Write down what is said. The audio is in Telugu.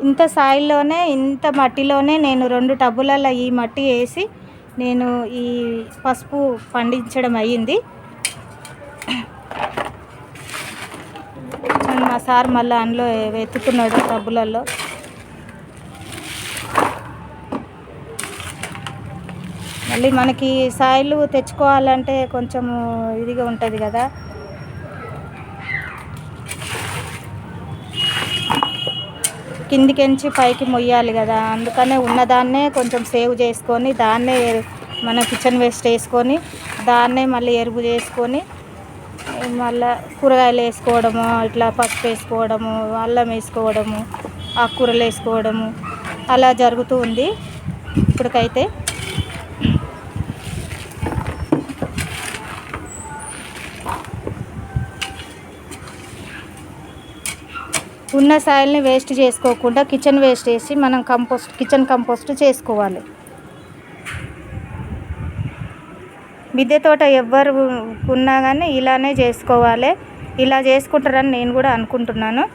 ఇంత సాయిల్లోనే ఇంత మట్టిలోనే నేను 2 టబ్బులలో ఈ మట్టి వేసి నేను ఈ పసుపు పండించడం అయ్యింది. మా సార్ మళ్ళీ అందులో వెతుకుతున్నాడు టబ్బులలో. మళ్ళీ మనకి సాయిలు తెచ్చుకోవాలంటే కొంచెము ఇదిగా ఉంటుంది కదా. కిందికెంచి పైకి మొయ్యాలి కదా, అందుకనే ఉన్నదాన్నే కొంచెం సేవ్ చేసుకొని దాన్నే మన కిచెన్ వేస్ట్ వేసుకొని దాన్నే మళ్ళీ ఎరువు చేసుకొని మళ్ళీ కూరగాయలు వేసుకోవడము, ఇట్లా పసుపు వేసుకోవడము, అల్లం వేసుకోవడము, ఆకుకూరలు వేసుకోవడము అలా జరుగుతూ ఉంది ఇప్పటికైతే. ఉన్న సాయిల్ని వేస్ట్ చేసుకోకుండా కిచెన్ వేస్ట్ వేసి మనం కిచెన్ కంపోస్ట్ చేసుకోవాలి. మిద్దె తోట ఎవ్వరు ఉన్నా కానీ ఇలానే చేసుకోవాలి. ఇలా చేసుకుంటారని నేను కూడా అనుకుంటున్నాను.